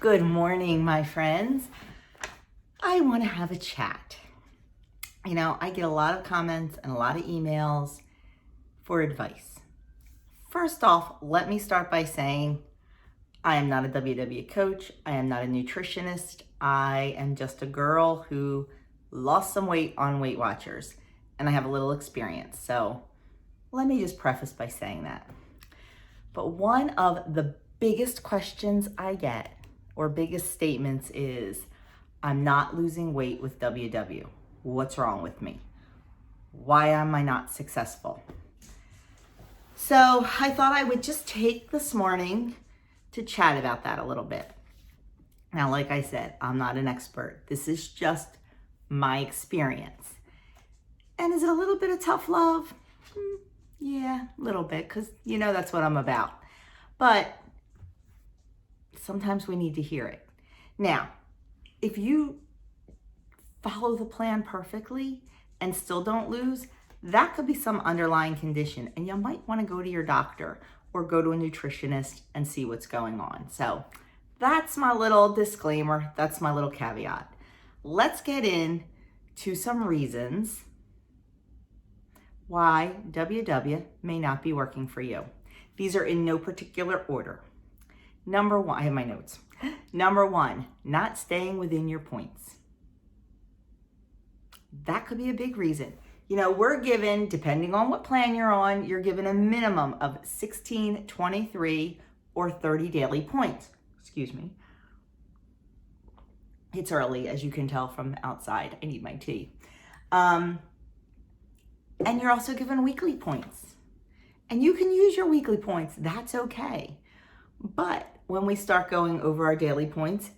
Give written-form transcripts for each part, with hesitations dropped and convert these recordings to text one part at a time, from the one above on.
Good morning, my friends. I want to have a chat. I get a lot of comments and a lot of emails for advice. First off, let me start by saying I am not a WW coach. I am not a nutritionist. I am just a girl who lost some weight on Weight Watchers, and I have a little experience. So let me just preface by saying that. But one of the biggest questions I get, or biggest statements, is, I'm not losing weight with WW. What's wrong with me? Why am I not successful? So I thought I would just take this morning to chat about that a little bit. Now, like I said, I'm not an expert. This is just my experience. And is it a little bit of tough love? Yeah, a little bit, because that's what I'm about. But sometimes we need to hear it. Now, if you follow the plan perfectly and still don't lose, that could be some underlying condition, and you might want to go to your doctor or go to a nutritionist and see what's going on. So that's my little disclaimer. That's my little caveat. Let's get into some reasons why WW may not be working for you. These are in no particular order. Number one, I have my notes. Number one, not staying within your points. That could be a big reason. We're given, depending on what plan you're on, you're given a minimum of 16, 23, or 30 daily points. Excuse me. It's early, as you can tell from outside. I need my tea. And you're also given weekly points. And you can use your weekly points. That's okay. But when we start going over our daily points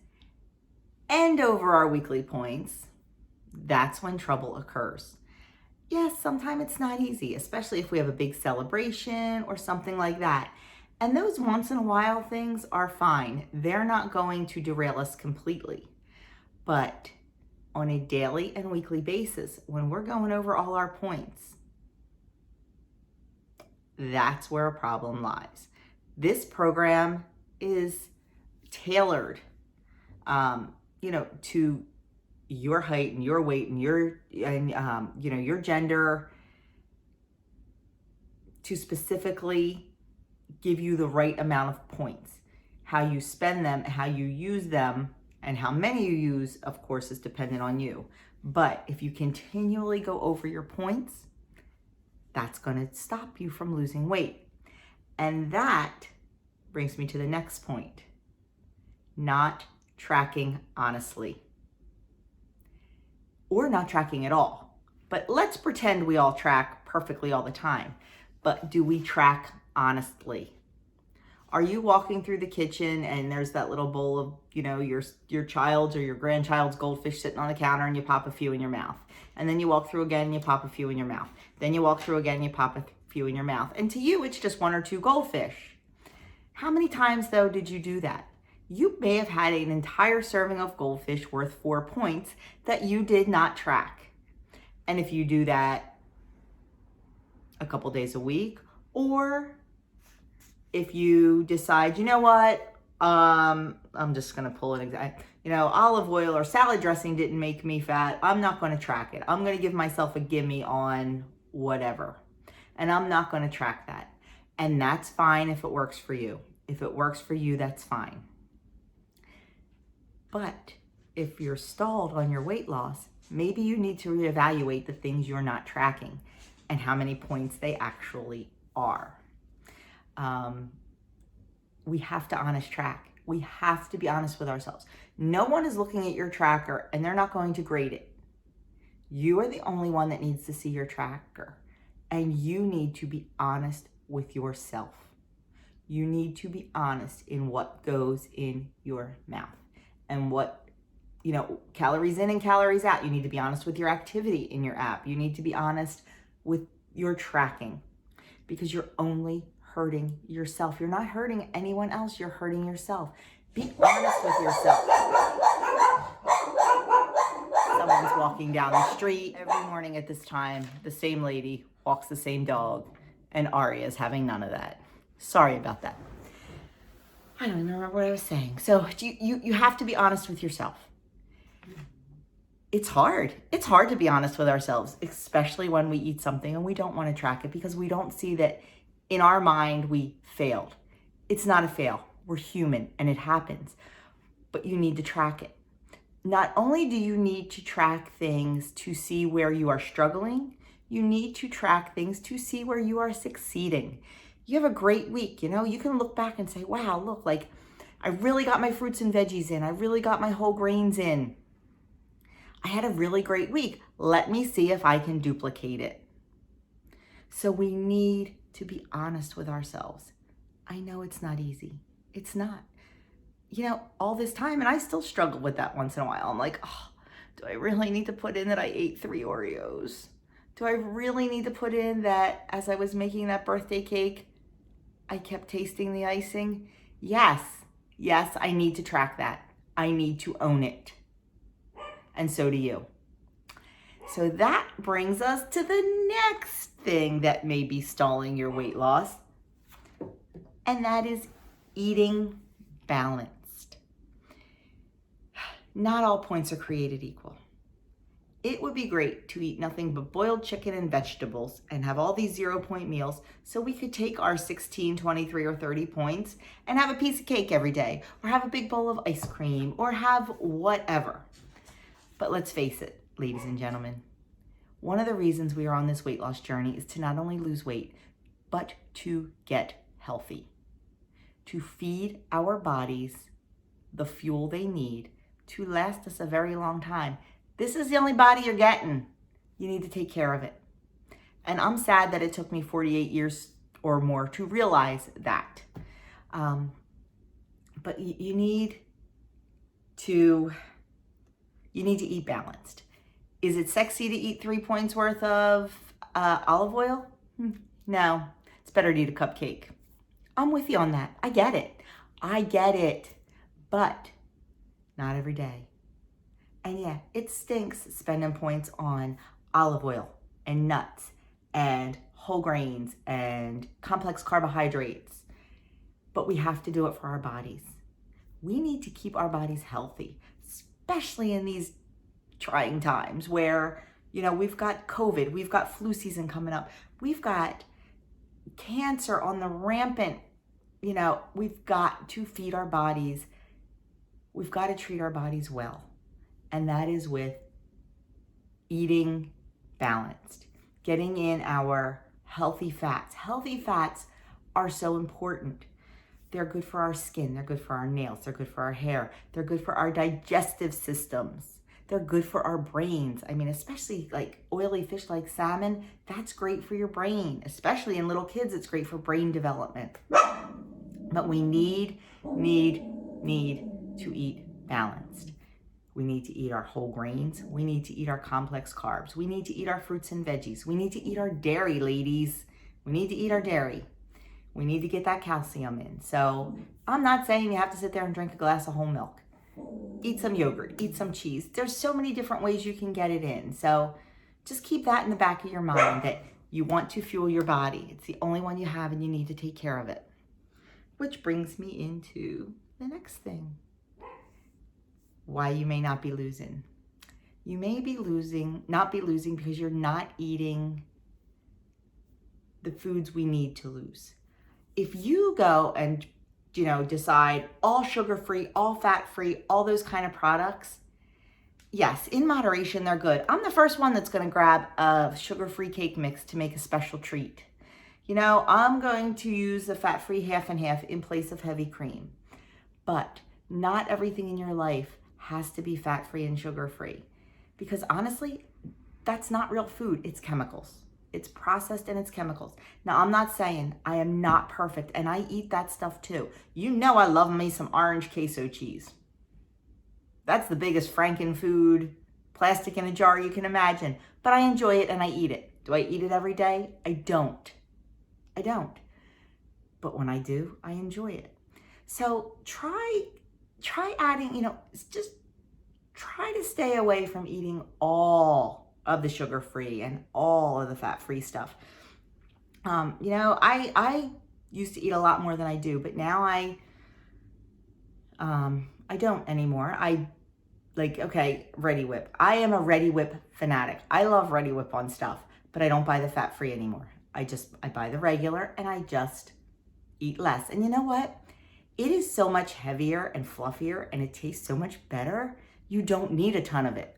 and over our weekly points, that's when trouble occurs. Yes, sometimes it's not easy, especially if we have a big celebration or something like that. And those once in a while things are fine. They're not going to derail us completely. But on a daily and weekly basis, when we're going over all our points, that's where a problem lies. This program is tailored, to your height and your weight and your gender, to specifically give you the right amount of points. How you spend them, how you use them, and how many you use, of course, is dependent on you. But if you continually go over your points, that's going to stop you from losing weight. And that brings me to the next point. Not tracking honestly. Or not tracking at all. But let's pretend we all track perfectly all the time. But do we track honestly? Are you walking through the kitchen and there's that little bowl of, your child's or your grandchild's goldfish sitting on the counter, and you pop a few in your mouth? And then you walk through again and you pop a few in your mouth. Then you walk through again and you pop a few in your mouth. And to you, it's just one or two goldfish. How many times, though, did you do that? You may have had an entire serving of goldfish worth 4 points that you did not track. And if you do that a couple days a week, or if you decide, I'm just going to pull an example. Olive oil or salad dressing didn't make me fat. I'm not going to track it. I'm going to give myself a gimme on whatever. And I'm not going to track that. And that's fine if it works for you. If it works for you, that's fine. But if you're stalled on your weight loss, maybe you need to reevaluate the things you're not tracking and how many points they actually are. We have to honest track. We have to be honest with ourselves. No one is looking at your tracker and they're not going to grade it. You are the only one that needs to see your tracker, and you need to be honest with yourself. You need to be honest in what goes in your mouth and what, calories in and calories out. You need to be honest with your activity in your app. You need to be honest with your tracking, because you're only hurting yourself. You're not hurting anyone else. You're hurting yourself. Be honest with yourself. Someone's walking down the street every morning at this time. The same lady walks the same dog, and Ari is having none of that. Sorry about that. I don't even remember what I was saying. So you have to be honest with yourself. It's hard. It's hard to be honest with ourselves, especially when we eat something and we don't want to track it because we don't see that in our mind we failed. It's not a fail. We're human and it happens, but you need to track it. Not only do you need to track things to see where you are struggling, you need to track things to see where you are succeeding. You have a great week, you can look back and say, wow, look, like I really got my fruits and veggies in. I really got my whole grains in. I had a really great week. Let me see if I can duplicate it. So we need to be honest with ourselves. I know it's not easy. It's not. All this time, and I still struggle with that once in a while. I'm like, oh, do I really need to put in that I ate 3 Oreos? Do I really need to put in that as I was making that birthday cake, I kept tasting the icing? Yes, I need to track that. I need to own it. And so do you. So that brings us to the next thing that may be stalling your weight loss, and that is eating balanced. Not all points are created equal. It would be great to eat nothing but boiled chicken and vegetables and have all these 0-point meals so we could take our 16, 23, or 30 points and have a piece of cake every day, or have a big bowl of ice cream, or have whatever. But let's face it, ladies and gentlemen, one of the reasons we are on this weight loss journey is to not only lose weight, but to get healthy, to feed our bodies the fuel they need to last us a very long time. This is the only body you're getting. You need to take care of it. And I'm sad that it took me 48 years or more to realize that. But you need to eat balanced. Is it sexy to eat 3 points worth of olive oil? No, it's better to eat a cupcake. I'm with you on that. I get it. But not every day. And yeah, it stinks spending points on olive oil and nuts and whole grains and complex carbohydrates. But we have to do it for our bodies. We need to keep our bodies healthy, especially in these trying times where, we've got COVID, we've got flu season coming up, we've got cancer on the rampant, we've got to feed our bodies. We've got to treat our bodies well. And that is with eating balanced, getting in our healthy fats. Healthy fats are so important. They're good for our skin. They're good for our nails. They're good for our hair. They're good for our digestive systems. They're good for our brains. I mean, especially like oily fish like salmon, that's great for your brain. Especially in little kids, it's great for brain development. But we need to eat balanced. We need to eat our whole grains. We need to eat our complex carbs. We need to eat our fruits and veggies. We need to eat our dairy, ladies. We need to eat our dairy. We need to get that calcium in. So I'm not saying you have to sit there and drink a glass of whole milk. Eat some yogurt, eat some cheese. There's so many different ways you can get it in. So just keep that in the back of your mind that you want to fuel your body. It's the only one you have and you need to take care of it. Which brings me into the next thing. Why you may not be losing. You may be not be losing because you're not eating the foods we need to lose. If you go and, decide all sugar-free, all fat-free, all those kind of products, yes, in moderation, they're good. I'm the first one that's going to grab a sugar-free cake mix to make a special treat. I'm going to use the fat-free half and half in place of heavy cream. But not everything in your life has to be fat-free and sugar-free. Because honestly, that's not real food. It's chemicals. It's processed and it's chemicals. Now, I'm not saying I am not perfect, and I eat that stuff too. I love me some orange queso cheese. That's the biggest Franken-food, plastic in a jar you can imagine. But I enjoy it and I eat it. Do I eat it every day? I don't. But when I do, I enjoy it. So try adding, just try to stay away from eating all of the sugar-free and all of the fat-free stuff. I used to eat a lot more than I do, but now I I don't anymore. Okay, Ready Whip. I am a Ready Whip fanatic. I love Ready Whip on stuff, but I don't buy the fat-free anymore. I buy the regular and I just eat less. And you know what? It is so much heavier and fluffier and it tastes so much better. You don't need a ton of it.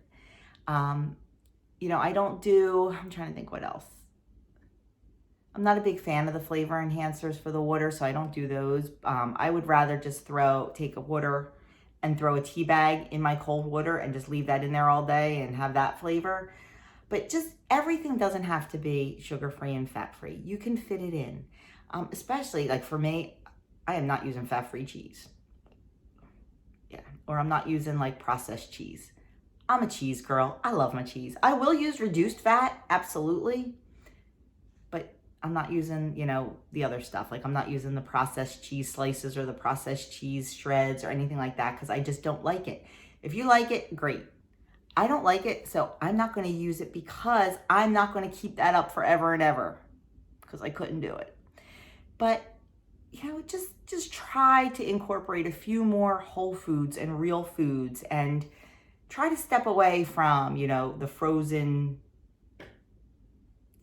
I don't do, I'm trying to think what else. I'm not a big fan of the flavor enhancers for the water, so I don't do those. I would rather just take a water and throw a tea bag in my cold water and just leave that in there all day and have that flavor. But just everything doesn't have to be sugar-free and fat-free. You can fit it in. Especially like for me, I am not using fat-free cheese. Yeah, or I'm not using like processed cheese. I'm a cheese girl. I love my cheese. I will use reduced fat, absolutely. But I'm not using, the other stuff. Like I'm not using the processed cheese slices or the processed cheese shreds or anything like that because I just don't like it. If you like it, great. I don't like it, so I'm not going to use it because I'm not going to keep that up forever and ever because I couldn't do it. But, just try to incorporate a few more whole foods and real foods and try to step away from, the frozen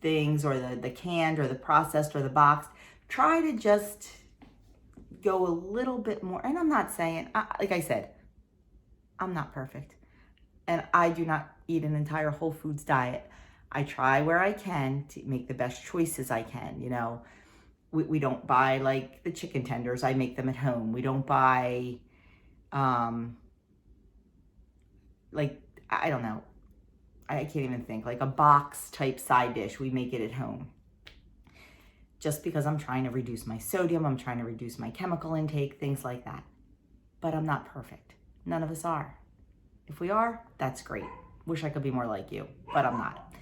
things or the canned or the processed or the boxed. Try to just go a little bit more. And I'm not saying, like I said, I'm not perfect. And I do not eat an entire whole foods diet. I try where I can to make the best choices I can. We don't buy like the chicken tenders. I make them at home. We don't buy, I don't know. I can't even think, like a box type side dish. We make it at home. Just because I'm trying to reduce my sodium, I'm trying to reduce my chemical intake, things like that. But I'm not perfect. None of us are. If we are, that's great. Wish I could be more like you, but I'm not.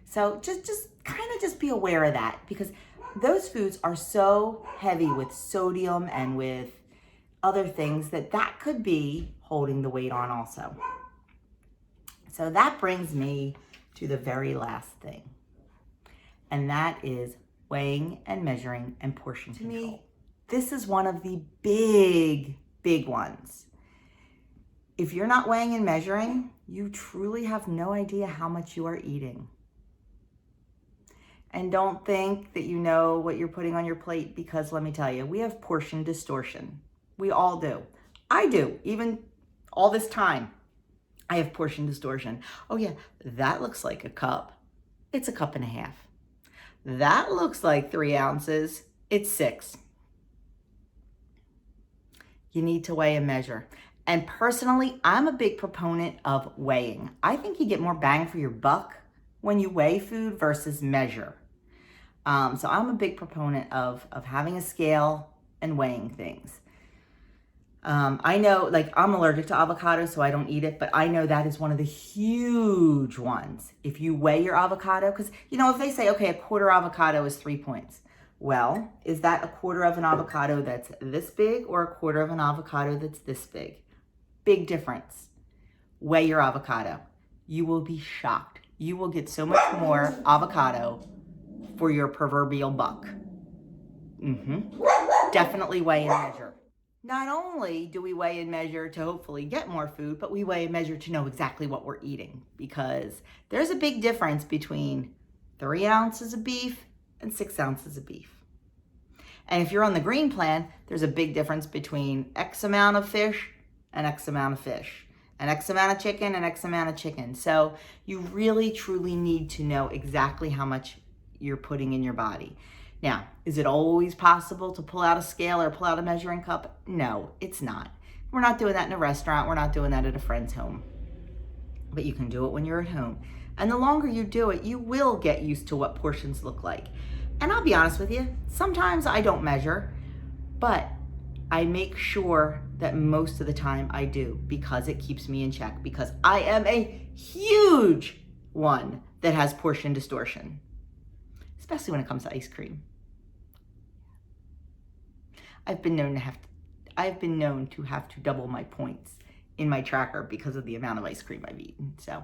So just kind of just be aware of that because those foods are so heavy with sodium and with other things that could be holding the weight on also. So that brings me to the very last thing, and that is weighing and measuring and portion control. To me, this is one of the big ones. If you're not weighing and measuring, you truly have no idea how much you are eating. And don't think that you know what you're putting on your plate because let me tell you, we have portion distortion. We all do. I do, even all this time. I have portion distortion. Oh yeah, that looks like a cup. It's a cup and a half. That looks like 3 ounces. It's 6. You need to weigh and measure. And personally, I'm a big proponent of weighing. I think you get more bang for your buck when you weigh food versus measure. So I'm a big proponent of having a scale and weighing things. I know, like, I'm allergic to avocado, so I don't eat it, but I know that is one of the huge ones. If you weigh your avocado, because, if they say, okay, a quarter avocado is 3 points. Well, is that a quarter of an avocado that's this big or a quarter of an avocado that's this big? Big difference. Weigh your avocado. You will be shocked. You will get so much more avocado for your proverbial buck. Definitely weigh and measure. Not only do we weigh and measure to hopefully get more food, but we weigh and measure to know exactly what we're eating because there's a big difference between 3 ounces of beef and 6 ounces of beef. And if you're on the green plan, there's a big difference between X amount of fish and X amount of fish, and X amount of chicken and X amount of chicken. So you really, truly need to know exactly how much you're putting in your body. Now, is it always possible to pull out a scale or pull out a measuring cup? No, it's not. We're not doing that in a restaurant. We're not doing that at a friend's home. But you can do it when you're at home. And the longer you do it, you will get used to what portions look like. And I'll be honest with you, sometimes I don't measure, but I make sure that most of the time I do because it keeps me in check, because I am a huge one that has portion distortion, especially when it comes to ice cream. I've been known to have to double my points in my tracker because of the amount of ice cream I've eaten. So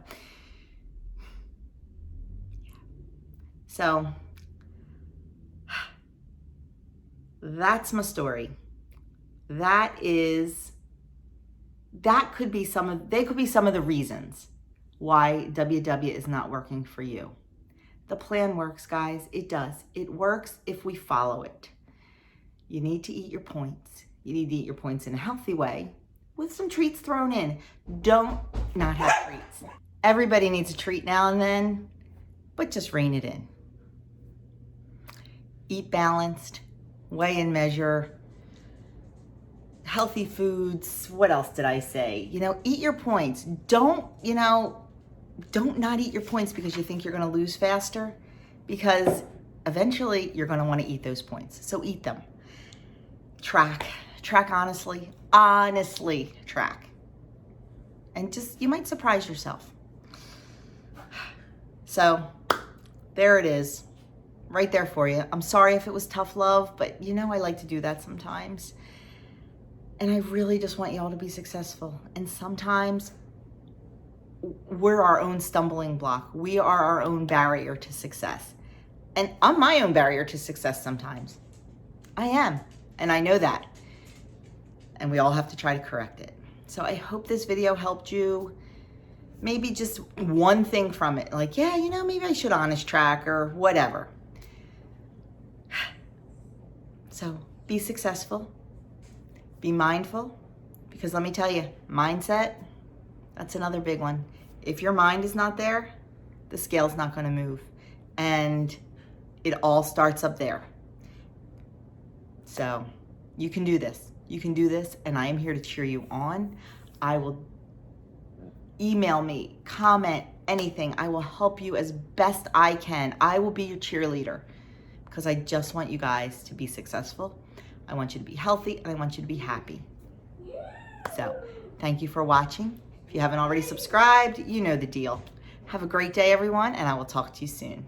that's my story. That is they could be some of the reasons why WW is not working for you. The plan works, guys. It does. It works if we follow it. You need to eat your points. You need to eat your points in a healthy way with some treats thrown in. Don't not have treats. Everybody needs a treat now and then, but just rein it in. Eat balanced, weigh and measure, healthy foods. What else did I say? Eat your points. Don't not eat your points because you think you're going to lose faster, because eventually you're going to want to eat those points. So eat them. Track honestly track. And you might surprise yourself. So there it is, right there for you. I'm sorry if it was tough love, but I like to do that sometimes. And I really just want you all to be successful. And sometimes we're our own stumbling block. We are our own barrier to success. And I'm my own barrier to success sometimes. I am, and I know that. And we all have to try to correct it. So I hope this video helped you. Maybe just one thing from it, like, yeah, maybe I should honest track or whatever. So be successful, be mindful, because let me tell you, mindset, that's another big one. If your mind is not there, the scale's not going to move. And it all starts up there. So you can do this. You can do this, and I am here to cheer you on. I will email me, comment, anything. I will help you as best I can. I will be your cheerleader because I just want you guys to be successful. I want you to be healthy, and I want you to be happy. So thank you for watching. If you haven't already subscribed, you know the deal. Have a great day, everyone, and I will talk to you soon.